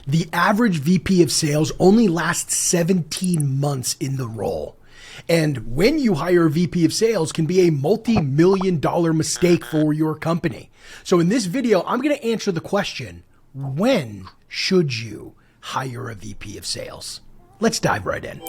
The average VP of sales only lasts 17 months in the role. And when you hire a VP of sales can be a multi-million dollar mistake for your company. So in this video, I'm going to answer the question, when should you hire a VP of sales? Let's dive right in.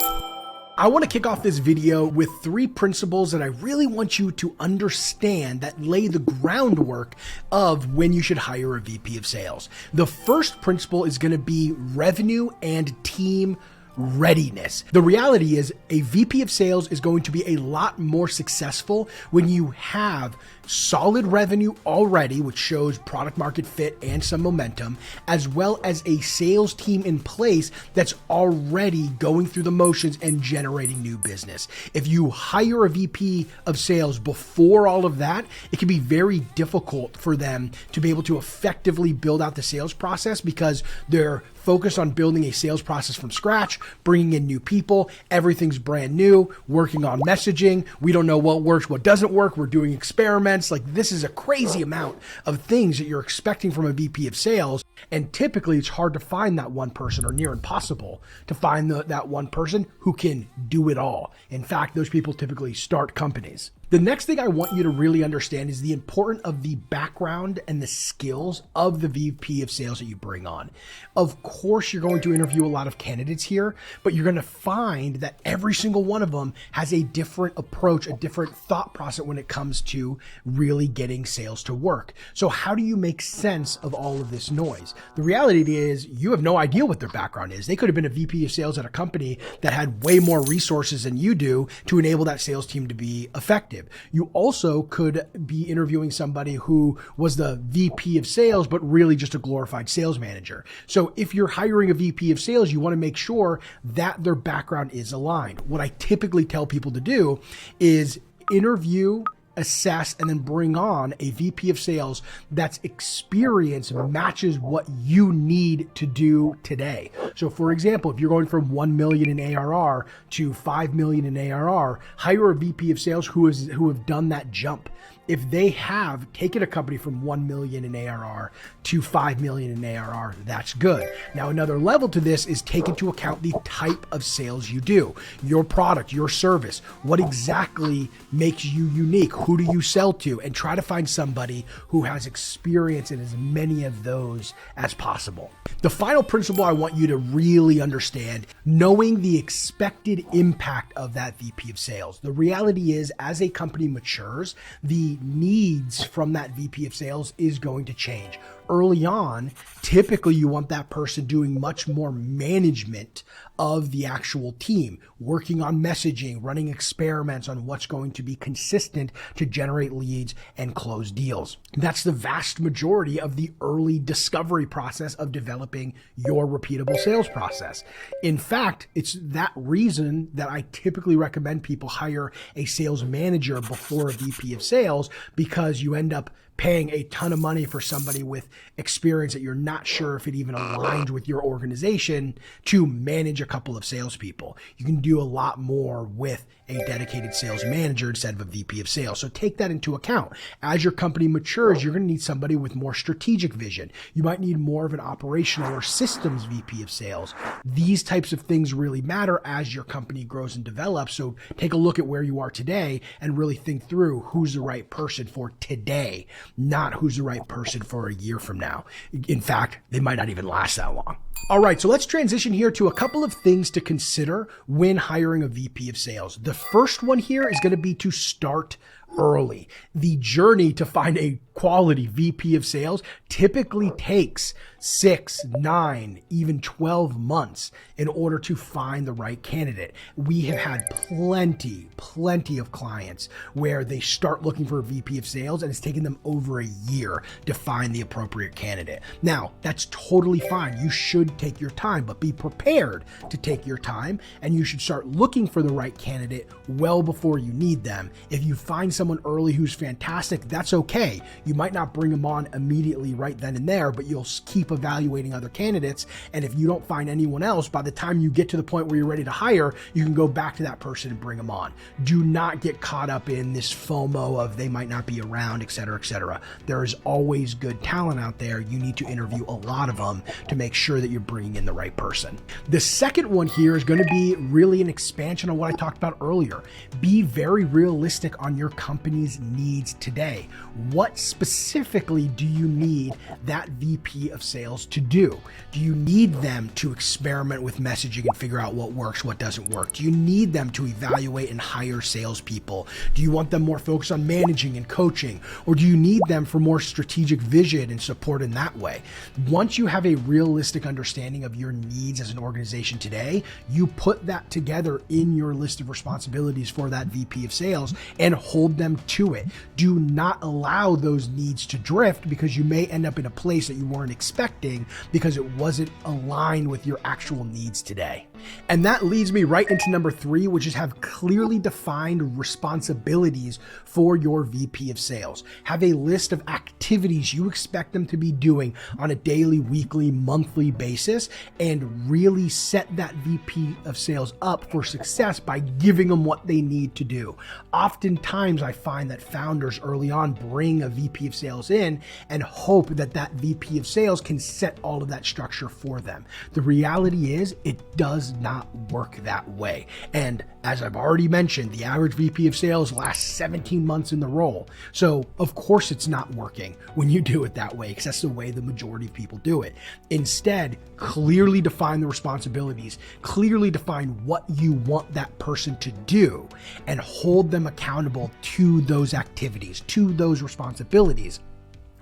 I want to kick off this video with 3 principles that I really want you to understand that lay the groundwork of when you should hire a VP of sales. The first principle is going to be revenue and team readiness. The reality is a VP of sales is going to be a lot more successful when you have solid revenue already, which shows product market fit and some momentum, as well as a sales team in place that's already going through the motions and generating new business. If you hire a VP of sales before all of that, it can be very difficult for them to be able to effectively build out the sales process because they're focused on building a sales process from scratch, bringing in new people, everything's brand new, working on messaging. We don't know what works, what doesn't work. We're doing experiments. Like, this is a crazy amount of things that you're expecting from a VP of sales. And typically it's hard to find that one person, or near impossible to find that one person who can do it all. In fact, those people typically start companies. The next thing I want you to really understand is the importance of the background and the skills of the VP of sales that you bring on. Of course, you're going to interview a lot of candidates here, but you're going to find that every single one of them has a different approach, a different thought process when it comes to really getting sales to work. So how do you make sense of all of this noise? The reality is you have no idea what their background is. They could have been a VP of sales at a company that had way more resources than you do to enable that sales team to be effective. You also could be interviewing somebody who was the VP of sales, but really just a glorified sales manager. So if you're hiring a VP of sales, you want to make sure that their background is aligned. What I typically tell people to do is interview, assess, and then bring on a VP of sales that's experience matches what you need to do today. So for example, if you're going from 1 million in ARR to 5 million in ARR, hire a VP of sales who have done that jump. If they have taken a company from 1 million in ARR to 5 million in ARR, that's good. Now, another level to this is take into account the type of sales you do, your product, your service, what exactly makes you unique, who do you sell to, and try to find somebody who has experience in as many of those as possible. The final principle I want you to really understand, knowing the expected impact of that VP of sales. The reality is, as a company matures, the needs from that VP of sales is going to change. Early on, typically you want that person doing much more management of the actual team, working on messaging, running experiments on what's going to be consistent to generate leads and close deals. That's the vast majority of the early discovery process of developing your repeatable sales process. In fact, it's that reason that I typically recommend people hire a sales manager before a VP of sales, because you end up paying a ton of money for somebody with experience that you're not sure if it even aligns with your organization to manage a couple of salespeople. You can do a lot more with a dedicated sales manager instead of a VP of sales. So take that into account. As your company matures, you're going to need somebody with more strategic vision. You might need more of an operational or systems VP of sales. These types of things really matter as your company grows and develops. So take a look at where you are today and really think through who's the right person for today, not who's the right person for a year from now. In fact, they might not even last that long. All right, so let's transition here to a couple of things to consider when hiring a VP of sales. The first one here is going to be to start early. The journey to find a quality VP of sales typically takes 6, 9, even 12 months in order to find the right candidate. We have had plenty of clients where they start looking for a VP of sales and it's taken them over a year to find the appropriate candidate. Now, that's totally fine. You should take your time, but be prepared to take your time, and you should start looking for the right candidate well before you need them. If you find someone early who's fantastic, that's okay. You might not bring them on immediately right then and there, but you'll keep evaluating other candidates. And if you don't find anyone else, by the time you get to the point where you're ready to hire, you can go back to that person and bring them on. Do not get caught up in this FOMO of they might not be around, et cetera, et cetera. There is always good talent out there. You need to interview a lot of them to make sure that you're bringing in the right person. The second one here is going to be really an expansion on what I talked about earlier. Be very realistic on your company's needs today. What specifically do you need that VP of sales to do? Do you need them to experiment with messaging and figure out what works, what doesn't work? Do you need them to evaluate and hire salespeople? Do you want them more focused on managing and coaching? Or do you need them for more strategic vision and support in that way? Once you have a realistic understanding of your needs as an organization today, you put that together in your list of responsibilities for that VP of sales and hold them to it. Do not allow those needs to drift, because you may end up in a place that you weren't expecting because it wasn't aligned with your actual needs today. And that leads me right into number 3, which is have clearly defined responsibilities for your VP of sales. Have a list of activities you expect them to be doing on a daily, weekly, monthly basis, and really set that VP of sales up for success by giving them what they need to do. Oftentimes, I find that founders early on bring a VP of sales in and hope that that VP of sales can set all of that structure for them. The reality is it does not work that way. And as I've already mentioned, the average VP of sales lasts 17 months in the role. So of course it's not working when you do it that way, because that's the way the majority of people do it. Instead, clearly define the responsibilities, clearly define what you want that person to do, and hold them accountable to those activities, to those responsibilities.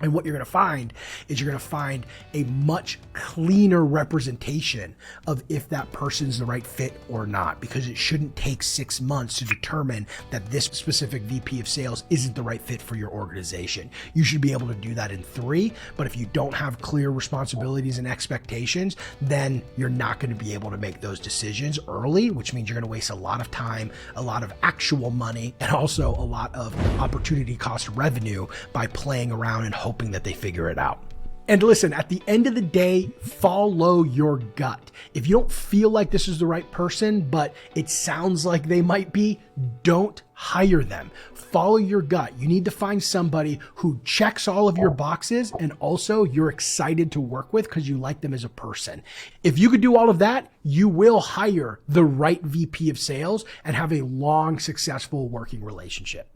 And what you're going to find is you're going to find a much cleaner representation of if that person's the right fit or not, because it shouldn't take 6 months to determine that this specific VP of sales isn't the right fit for your organization. You should be able to do that in 3, but if you don't have clear responsibilities and expectations, then you're not going to be able to make those decisions early, which means you're going to waste a lot of time, a lot of actual money, and also a lot of opportunity cost revenue by playing around and hoping that they figure it out. And listen, at the end of the day, follow your gut. If you don't feel like this is the right person, but it sounds like they might be, don't hire them. Follow your gut. You need to find somebody who checks all of your boxes and also you're excited to work with because you like them as a person. If you could do all of that, you will hire the right VP of sales and have a long, successful working relationship.